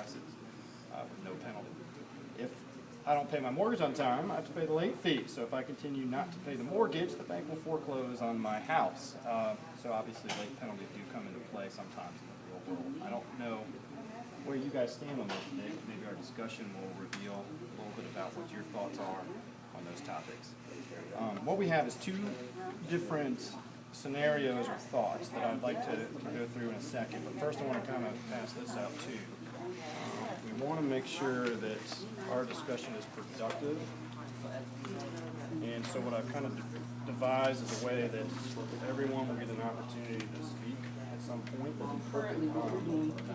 classes with no penalty. If I don't pay my mortgage on time, I have to pay the late fee. So if I continue not to pay the mortgage, the bank will foreclose on my house. So obviously late penalties do come into play sometimes in the real world. I don't know where you guys stand on this today. Maybe our discussion will reveal a little bit about what your thoughts are on those topics. What we have is two different scenarios or thoughts that I'd like to go through in a second. But first I want to kind of pass this out too. We want to make sure that our discussion is productive. And so what I've kind of devised is a way that everyone will get an opportunity to speak at some point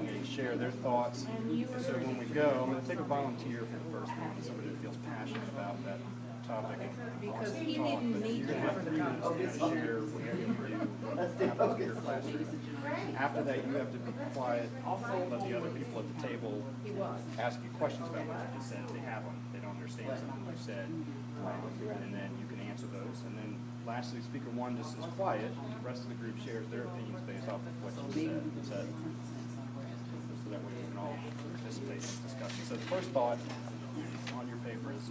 and share their thoughts. So when we go, I'm going to take a volunteer for the first one, somebody that feels passionate about that topic. Because he didn't need to for the conversation. Share whatever you do happens in your classroom. After that, you have to be quiet, let the other people at the table ask you questions about what you just said. If they have them, they don't understand something you said, and then you can answer those. And then lastly, speaker one just is quiet, and the rest of the group shares their opinions based off of what you said. So that way we can all participate in this discussion. So the first thought on your paper is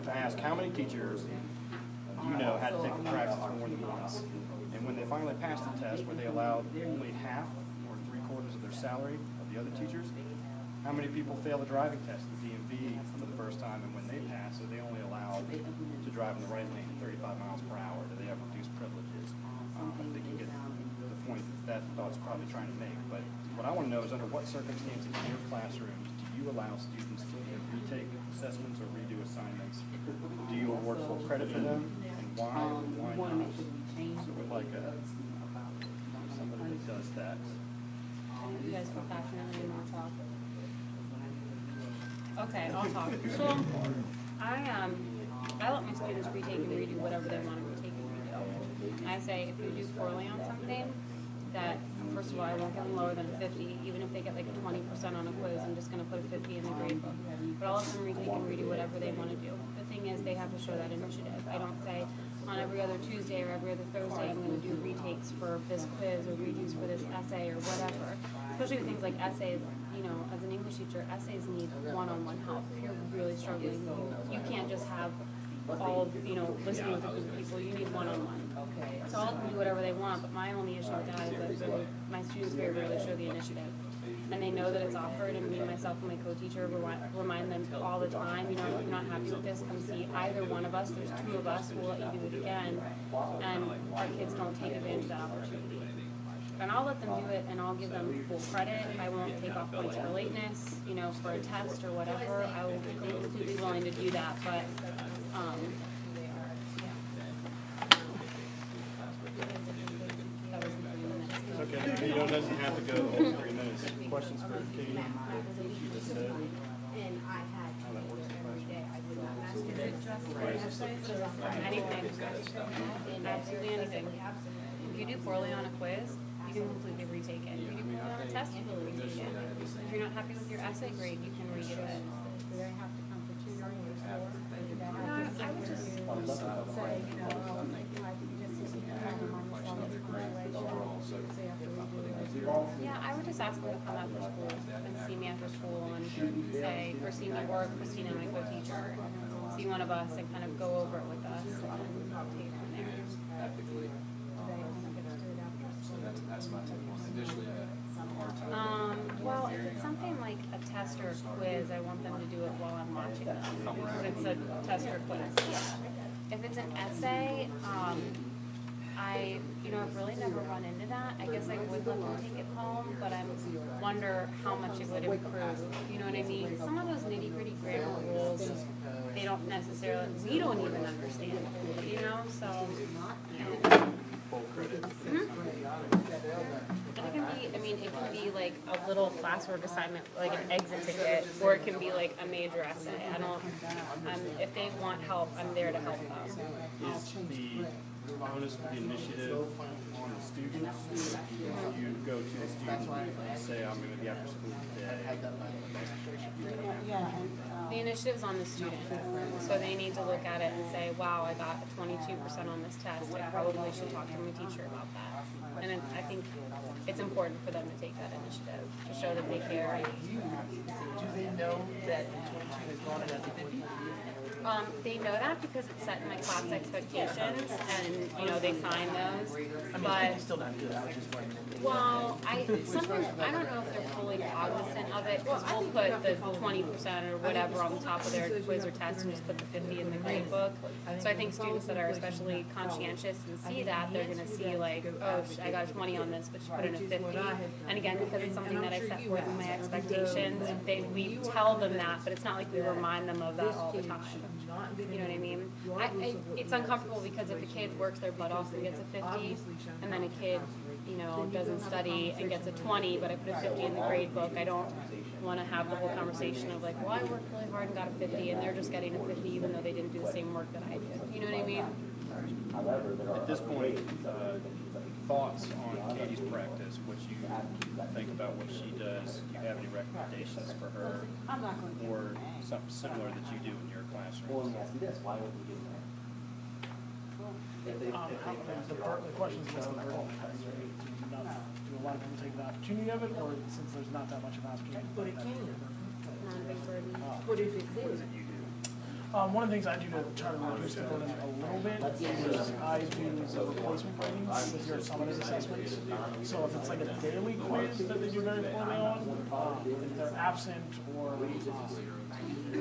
to ask how many teachers you know had to take the practice more than once. And when they finally passed the test, were they allowed only half or 3/4 of their salary of the other teachers? How many people fail the driving test, the DMV, for the first time, and when they pass, are they only allowed to drive in the right lane at 35 miles per hour? Do they have reduced privileges? I think you get the point that thought's probably trying to make. But what I want to know is under what circumstances in your classrooms do you allow students to retake assessments or redo assignments? Do you award full credit for them? And why or why not? So we'd like somebody that does that. You guys feel passionately more talk. Okay, I'll talk. So I let my students retake and redo whatever they want to retake and redo. I say if you do poorly on something, that first of all I won't give them lower than a 50. Even if they get like a 20% on a quiz, I'm just going to put a 50 in the grade book. But I'll let them retake and redo whatever they want to do. The thing is, they have to show that initiative. I don't say on every other Tuesday or every other Thursday I'm going to do retakes for this quiz or redos for this essay or whatever. Especially with things like essays. You know, as an English teacher, essays need one-on-one help. If you're really struggling, you can't just have all, listening with a group of people. You need one-on-one. So I'll let them do whatever they want, but my only issue with that is that my students very rarely show the initiative. And they know that it's offered, and me, myself, and my co-teacher remind them all the time, if you're not happy with this, come see either one of us. There's two of us, we'll let you do it again. And our kids don't take advantage of that opportunity. And I'll let them do it, and I'll give them full credit. I won't take off points for lateness, for a test or whatever. I will be completely willing to do that, but Okay, you doesn't have to go the whole 3 minutes. Questions for Katie? She just said. How that works. anything. Absolutely anything. If you do poorly on a quiz, you can completely retake it. If you do poorly on a test, you can retake it. If you're not happy with your essay grade, you can redo it. Do they have to come for tutoring or school? No, I would just say, like, you just have a minus one evaluation, so you have to redo it. Yeah, I would just ask them to come after school and see me after school and say, or see me or Christina, my co-teacher, see one of us and kind of go over it with us and then take it from there. That's my take on it. Initially, I had a hard time. Well, if it's something like a test or a quiz, I want them to do it while I'm watching them. Because it's a test or quiz. Yeah. If it's an essay, I've really never run into that. I guess I would let them take it home, but I wonder how much it would improve. You know what I mean? Some of those nitty-gritty grammar rules, they don't necessarily, we don't even understand, so. Full credit. And it can be like a little classwork assignment, like an exit ticket, or it can be like a major essay. If they want help, I'm there to help them. Is the onus for the initiative on the students? You go to the students and say, I'm going to be after school today. The initiative's on the student, so they need to look at it and say, wow, I got 22% on this test. I probably should talk to my teacher about that. And I think it's important for them to take that initiative to show that they care. Do they know that 22 has gone and has a 50? They know that because it's set in my class expectations, and you know they sign those. I mean, But it's still not good. I was just wondering. well, sometimes I don't know if they're fully cognizant of it because we'll put the 20% or whatever on the top of their quiz or test and just put the 50 in the grade book. So I think students that are especially conscientious and see that, they're going to see like, oh, I got a 20 on this, but just put in a 50. And again, because it's something that I set forth in my expectations, we tell them that, but it's not like we remind them of that all the time. You know what I mean? It's uncomfortable because if a kid works their butt off and gets a 50, and then a kid, you know, doesn't study and gets a 20, but I put a 50 in the grade book, I don't want to have the whole conversation of like, well, I worked really hard and got a 50, and they're just getting a 50 even though they didn't do the same work that I did. You know what I mean? At this point, thoughts on Katie's practice, what you think about what she does? Do you have any recommendations for her or something similar that you do in your classroom? The question is just the burden of test, right? Do a lot of people take the opportunity of it, or since there's not that much of an opportunity? But it can. Not a big burden. What if it's there? One of the things I do to try to reduce the burden a little bit is I do the replacement ratings with your summative assessments. So if it's like a daily quiz that they do very poorly on, if they're absent or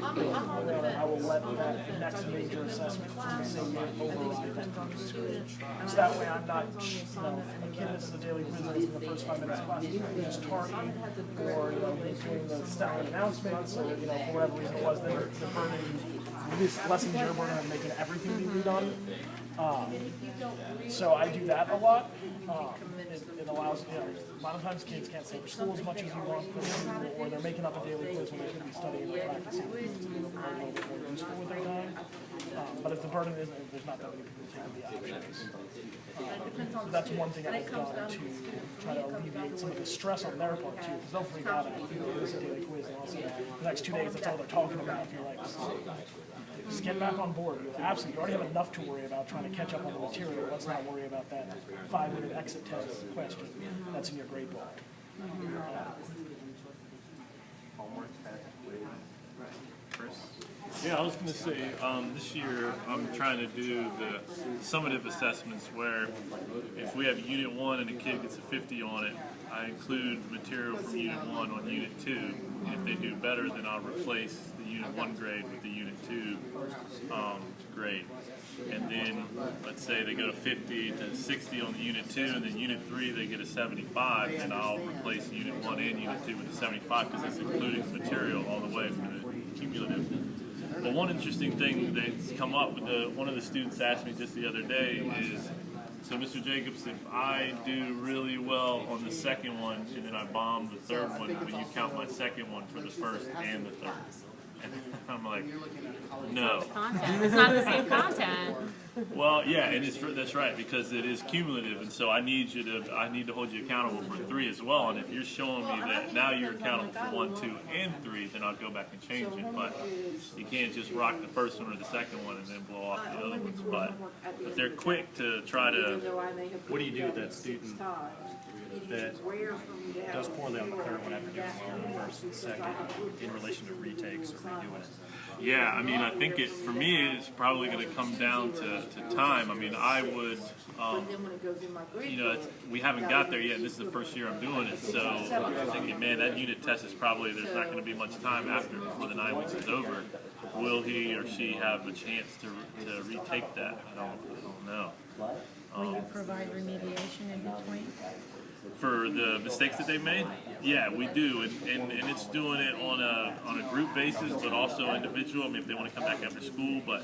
I will let that next major assessment from the same year override that previous grade. So that way I'm not, you know, if a kid misses a daily quiz and it's in the first 5 minutes of class, I'm just targeting or, you know, doing the static announcements or, you know, for whatever reason it was, they're burning. This lessens your burden of making everything be redone. So I do that a lot. It allows, you know, a lot of times kids can't stay for school as much as you want them to, or they're making up a daily quiz when they should be studying and practicing to be a little bit more useful with their time. But if the burden isn't, if there's not that many people taking the options. So that's one thing I've done to try to alleviate some of the stress on their part too, because they'll freak out after you miss a daily quiz and also the next 2 days that's all they're talking about. You're like, just get back on board. You're absolutely, you already have enough to worry about trying to catch up on the material. Let's not worry about that 5-minute exit test question that's in your grade book. Chris? Yeah, I was going to say, this year I'm trying to do the summative assessments where if we have Unit 1 and a kid gets a 50 on it, I include material from Unit 1 on Unit 2. And if they do better, then I'll replace the Unit 1 grade with the Unit 2 grade. And then, let's say they go to 50 to 60 on the Unit 2, and then Unit 3 they get a 75, and I'll replace Unit 1 and Unit 2 with a 75 because it's including the material all the way from the cumulative. But one interesting thing that's come up with one of the students asked me just the other day is, so Mr. Jacobs, if I do really well on the second one and then I bomb the third one, will you count my second one for the first and the third? And I'm like, no. Content. It's not the same content. Well, yeah, and that's right, because it is cumulative, and so I need to hold you accountable for 3 as well. And if you're showing me that now you're accountable for 1, 2, and 3, then I'll go back and change it. But you can't just rock the first one or the second one and then blow off the other ones. But they're quick to try to. What do you do with that student that does poorly on the third one after doing well on the first and second in relation to retakes or redoing it? Yeah, I mean, I think for me, it's probably going to come down to time. I mean, I would, you know, we haven't got there yet, and this is the first year I'm doing it, so I'm thinking, man, that unit test is probably, there's not going to be much time after before the 9 weeks is over. Will he or she have a chance to retake that? I don't know. Will you provide remediation in between? For the mistakes that they made? Yeah, we do, and it's doing it on a group basis, but also individual. I mean, if they want to come back after school, but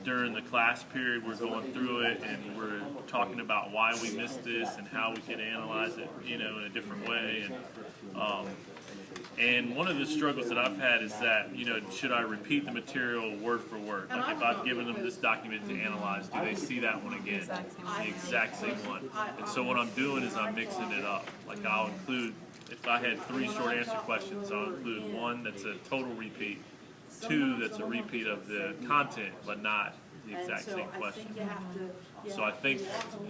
during the class period, we're going through it and we're talking about why we missed this and how we could analyze it, you know, in a different way. And one of the struggles that I've had is that, you know, should I repeat the material word for word? Like if I've given them this document to analyze, do they see that one again? The exact same one. And so what I'm doing is I'm mixing it up. Like I'll include, if I had 3 short answer questions, I'll include one that's a total repeat, 2 that's a repeat of the content, but not the exact same question. So I think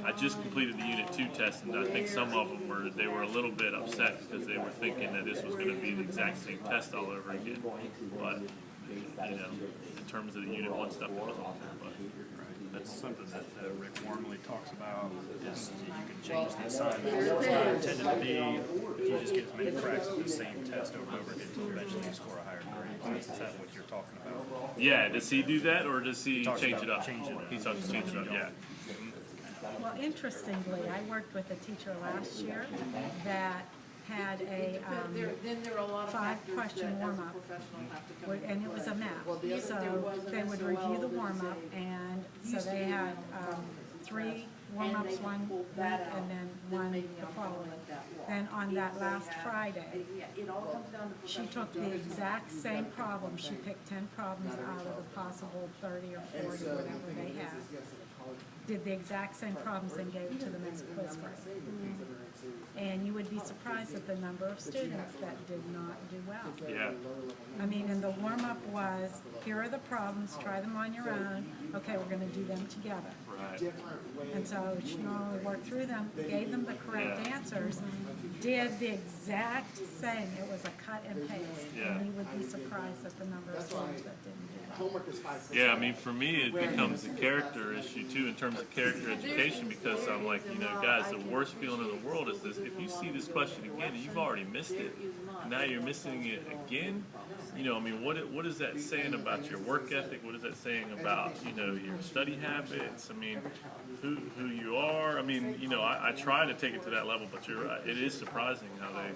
I just completed the Unit 2 test, and I think some of them were a little bit upset because they were thinking that this was going to be the exact same test all over again. But you know, in terms of the Unit 1 stuff, it wasn't there. But That's something that Rick Wormley talks about, is you can change the assignment. It's not intended to be, if you just get as many cracks of the same test over and over again until eventually you score a higher grade. Is that what you're talking about? yeah, does he do that, or does he talks change about it up? change it up. He talks change it up, yeah. Well, interestingly, I worked with a teacher last year that had a Then there are a lot of factors that 5-question as a warm-up, professional have to come and it was a map. there So wasn't they would so review well the this, warm-up, and so they had 3 warm-ups one week and then one the following. Then on that last Friday, It all comes down to she took the exact same problem. She picked 10 problems out of the possible 30 or 40, whatever they had. Did the exact same problems and gave it to them as a quiz grade. And you would be surprised at the number of students that did not do well. Yeah. I mean, and the warm-up was, here are the problems, try them on your own. Okay, we're gonna do them together. Right. And so she not only worked through them, gave them the correct Yeah. answers, did the exact same. It was a cut and paste. Yeah. And you would be surprised at the number of students that didn't do well. Yeah, I mean, for me, it becomes a character issue too, in terms of character education, because I'm like, you know, guys, the worst feeling in the world is this: if you see this question again and you've already missed it, and now you're missing it again. You know, I mean, what is that saying about your work ethic? What is that saying about, you know, your study habits? I mean, who you are? I mean, you know, I try to take it to that level, but you're right. It is surprising how they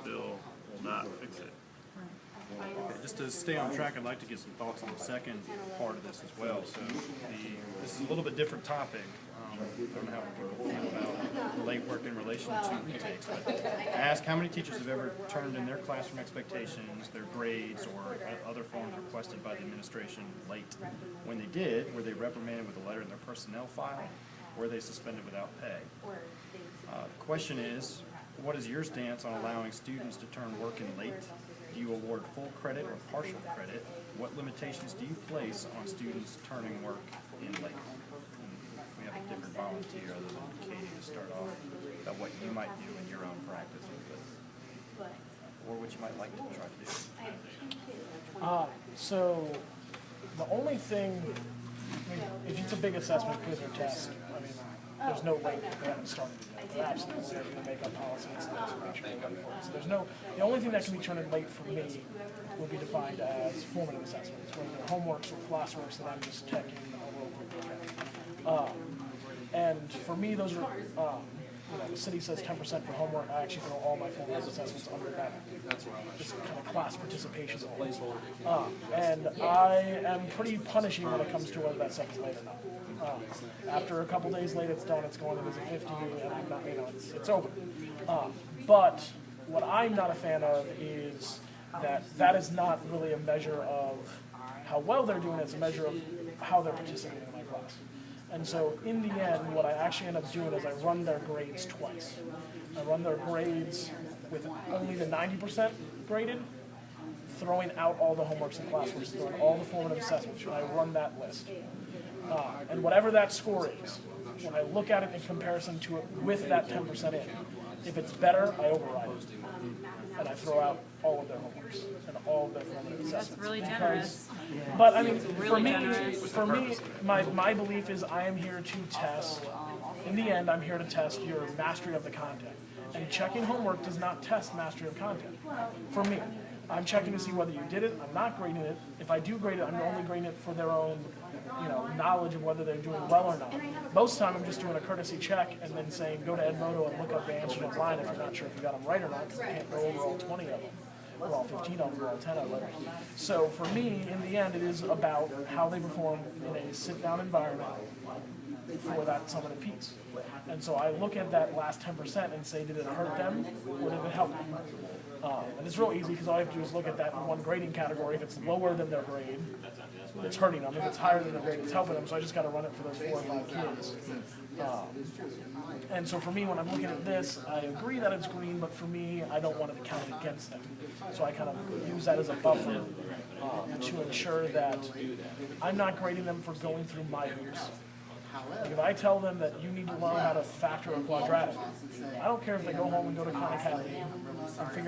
still will not fix it. Just to stay on track, I'd like to get some thoughts on the second part of this as well. So this is a little bit different topic. I don't know how people feel about late work in relation to retakes, but ask how many teachers have ever turned in their classroom expectations, their grades, or other forms requested by the administration late. When they did, were they reprimanded with a letter in their personnel file, or were they suspended without pay? The question is, what is your stance on allowing students to turn work in late? Do you award full credit or partial credit? What limitations do you place on students turning work in late? And we have a different volunteer other than Katie to start off about what you might do in your own practice with this, or what you might like to try to do. So the only thing, I mean, if it's a big assessment, quiz or test, I mean, there's no way they haven't started it yet. Absolutely, they're going to make up policies and make sure they're ready for it. So there's no, the only thing that can be turned in late for me will be defined as formative assessments, whether they're homeworks or classworks that I'm just checking a real quick look at. And for me, those are, you know, the city says 10% for homework. I actually throw all my formative assessments under that. This kind of class participation placeholder. And I am pretty punishing when it comes to whether that stuff is late or not. After a couple days late, it's done. It's going in as a 50, and I'm not, you know, it's over. But what I'm not a fan of is that is not really a measure of how well they're doing. It's a measure of how they're participating in my class. And so in the end, what I actually end up doing is I run their grades twice. I run their grades with only the 90% graded, throwing out all the homeworks and classwork, throwing all the formative assessments, and I run that list. And whatever that score is, when I look at it in comparison to it with that 10% in, if it's better, I override it. And I throw out all of their homeworks and all of their formative assessments. That's really generous. But I mean, Really generous. for me, my belief is I am here to test. In the end, I'm here to test your mastery of the content. And checking homework does not test mastery of content. For me, I'm checking to see whether you did it. I'm not grading it. If I do grade it, I'm only grading it for their own, you know, knowledge of whether they're doing well or not. Most of the time, I'm just doing a courtesy check and then saying, go to Edmodo and look up the answers online if you're not sure if you got them right or not, because I can't go over all 20 of them, or all 15 of them, or all 10 of them. So for me, in the end, it is about how they perform in a sit-down environment for that summative piece. And so I look at that last 10% and say, did it hurt them or did it help them? And it's real easy because all I have to do is look at that in one grading category. If it's lower than their grade, it's hurting them. If it's higher than their grade, it's helping them. So I just got to run it for those 4 or 5 kids. And so for me, when I'm looking at this, I agree that it's green, but for me, I don't want it to count against them. So I kind of use that as a buffer to ensure that I'm not grading them for going through my hoops. Like if I tell them that you need to learn how to factor a quadratic, I don't care if they go home and go to Khan Academy and figure